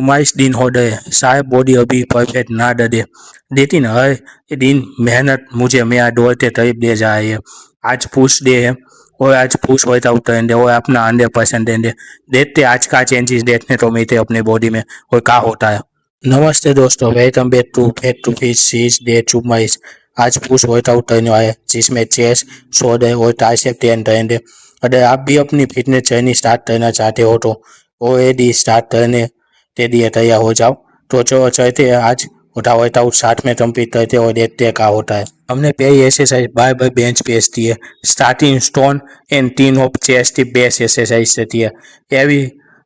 22 दिन हो गए, शायद बॉडी अभी परफेक्ट ना दे, लेकिन हर दिन मेहनत मुझे मेरा दौड़ते करीब दे जा रही है। आज पुश डे है और आज पुश वर्कआउट करेंगे और अपना 100% देंगे। देखते आज का चेंजेस देखने को मिलते अपनी बॉडी में और क्या होता है। नमस्ते दोस्तों, welcome back to fat to fit series day 22। आज पुश वर्कआउट करने वाले जिसमें चेस्ट, शोल्डर और ट्राइसेप ट्रेन करेंगे। अगर आप भी अपनी फिटनेस जर्नी स्टार्ट करना चाहते हो तो ऑलरेडी स्टार्ट करने के लिए तैयार हो जाओ। तो चलो चलते हैं आज उठा वर्कआउट साथ में कंप्लीट करते और देखते हैं क्या होता है। हमने पहली एक्सरसाइज बार बार बेंच प्रेस की है। Starting stone and 3 of chest की बेस्ट एक्सरसाइज रहती है। Heavy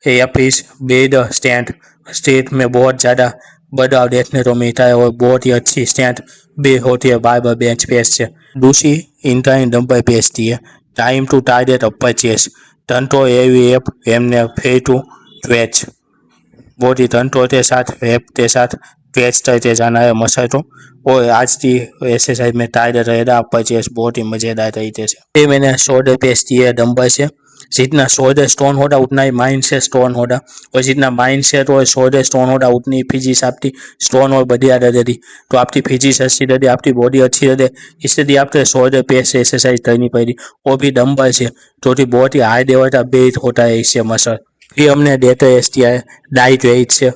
Apis bed stand straight में बहुत ज़्यादा बदलाव देखने को मिलता है और बहुत ही अच्छी स्ट्रेंथ भी होती है बार बार बेंच प्रेस से। दूसरी इंक्लाइन डंबल प्रेस की है। Time to target upper chest टंटो एवी एप एमने फेल टू ट्वेच बॉडी टंटो के साथ रेप के साथ ट्वेच करते जाना है मसल को। और आज की एक्सरसाइज में टारगेट रहेगा अपर चेस्ट बहुत ही मजेदार तरीके से। फिर मैंने शोल्डर प्रेस की है डंबल से। जितना शोल्डर स्ट्रॉन्ग होगा उतना ही माइंड सेट स्ट्रॉन्ग होगा और जितना माइंड सेट और शोल्डर स्ट्रॉन्ग होगा उतनी फिजिक्स आपकी स्ट्रॉन्ग और बढ़िया रहेगी। तो आपकी फिजिक्स अच्छी रहेगी, आपकी बॉडी अच्छी रहे, इसलिए आपको शोल्डर प्रेस से एक्सरसाइज करनी पड़ेगी वो भी डंबल से, जो कि बहुत ही हाई लेवल का बेट होता है इससे मसल। फिर हमने डेटा एस किया है डाइट वेट से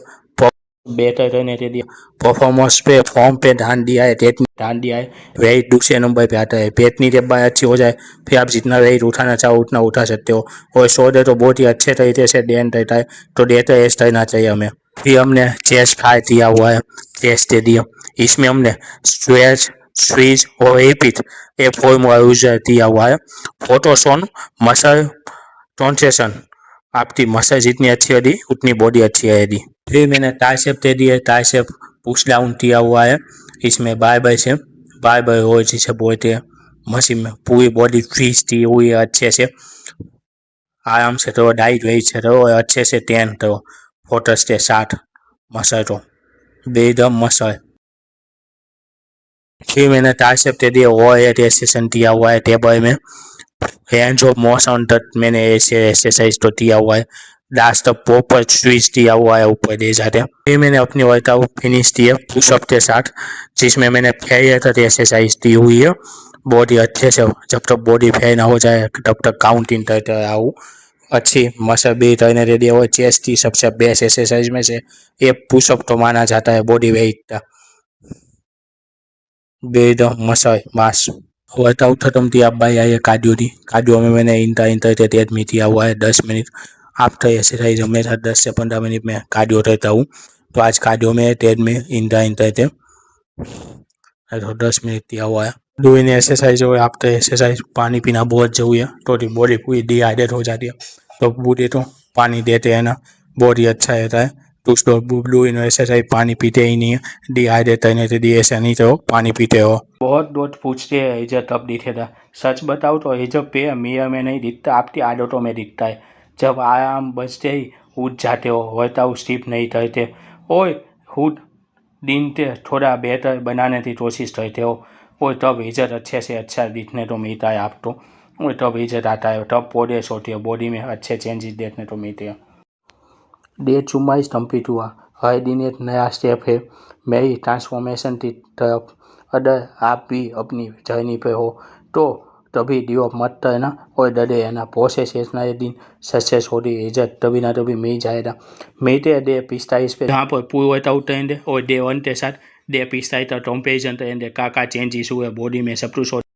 बेहतर करने के लिए। परफॉर्मेंस पे फॉर्म पे ध्यान दिया है, पेट में ध्यान दिया है। वेट दूसरे नंबर पे आता है। पेटनी जब बात अच्छी हो जाए फिर आप जितना वेट उठाना चाहो उतना उठा सकते हो। और शोल्डर तो बहुत ही अच्छे तरीके से डेन रहता है, तो डेटा एस करना चाहिए हमें। फिर हमने चेस्ट फ्राई दिया हुआ है चेस्ट के लिए। इसमें हमने स्ट्रेच स्वीज और रिपीट ये फॉर्मूला यूज किया हुआ है। फोटोसोन मसल ट्रांसेशन आपकी मसल जितनी अच्छी होगी उतनी बॉडी अच्छी रहेगी। फिर मैंने ट्राइसेप दे दिया। ट्राइसेप पुश डाउन किया हुआ है। इसमें बार से बार हो जिसे बोलते हैं मशीन में पूरी बॉडी फ्रीज की हुई है। अच्छे से आराम से करो, डाइट वेट से करो और अच्छे से ट्रेन करो फोकस के साथ मसल को बेदम मसल। फिर मैंने ट्राइसेप दे दिया और एक्सरसाइज किया हुआ है टेबल में। रेंज ऑफ मोशन तक मैंने ऐसे एक्सरसाइज तो किया हुआ है। लास्ट तक प्रॉपर स्विच किया हुआ है ऊपर दे जाते। फिर मैंने अपनी वर्कआउट फिनिश की है पुशअप के साथ, जिसमें मैंने फेयर तक एक्सरसाइज दी हुई है। बॉडी अच्छे से जब तक बॉडी फेयर ना हो जाए तब तक काउंटिंग करते रहूँ। अच्छी मसल भी करने रेडी और चेस्ट की सबसे बेस्ट एक्सरसाइज में से एक पुशअप तो माना जाता है बॉडी वेट का बेद मसल मास। वर्कआउट खत्म किया भाई आइए कार्डियो दी। कार्डियो में मैंने इंटर तेज में किया हुआ है 10 मिनट। आफ्टर एक्सरसाइज हमेशा 10 से 15 मिनट में कार्डियो करता हूँ। तो आज कार्डियो में तेज में इंटर थे तो 10 मिनट किया हुआ है। डूइंग एक्सरसाइज हो आफ्टर एक्सरसाइज पानी पीना बहुत जरूरी है, तो बॉडी पूरी डिहाइड्रेट हो जाती है। तो बूढ़े तो पानी देते हैं ना, बॉडी अच्छा रहता है। तो उसको ब्लू इन एक्सरसाइज पानी पीते ही नहीं है, डिहाइड्रेट करने के लिए ऐसा नहीं तो पानी पीते हो। बहुत दोस्त पूछते हैं हिजब कब दिखेगा। सच बताओ तो हिजब पे मिरर में नहीं दिखता, आपकी आदतों में दिखता है। जब आराम बचते ही उठ जाते हो, वर्कआउट स्किप नहीं करते और खुद दिन के थोड़ा बेहतर बनाने की कोशिश करते हो और तब इज्जत अच्छे से अच्छा दिखने को मिलता है आपको। और तब इज्जत आता है, तब प्रोग्रेस होती है, बॉडी में अच्छे चेंजेस देखने को मिलते हैं। डे 22 कंप्लीट हुआ। हर दिन एक नया स्टेप है मेरी ट्रांसफॉर्मेशन की तरफ। अगर आप भी अपनी जर्नी पे हो तो तभी गिव अप मत करना और डरे रहना। प्रोसेस इतना दिन सक्सेस होगी, इज्जत तभी ना तभी मिल जाएगा। मिलते हैं डे 45 पे, जहाँ पर पूरे वर्कआउट करेंगे और डे 1 के साथ डे 45 का कंपेरिजन करेंगे। क्या चेंजेस हुए बॉडी में सब कुछ।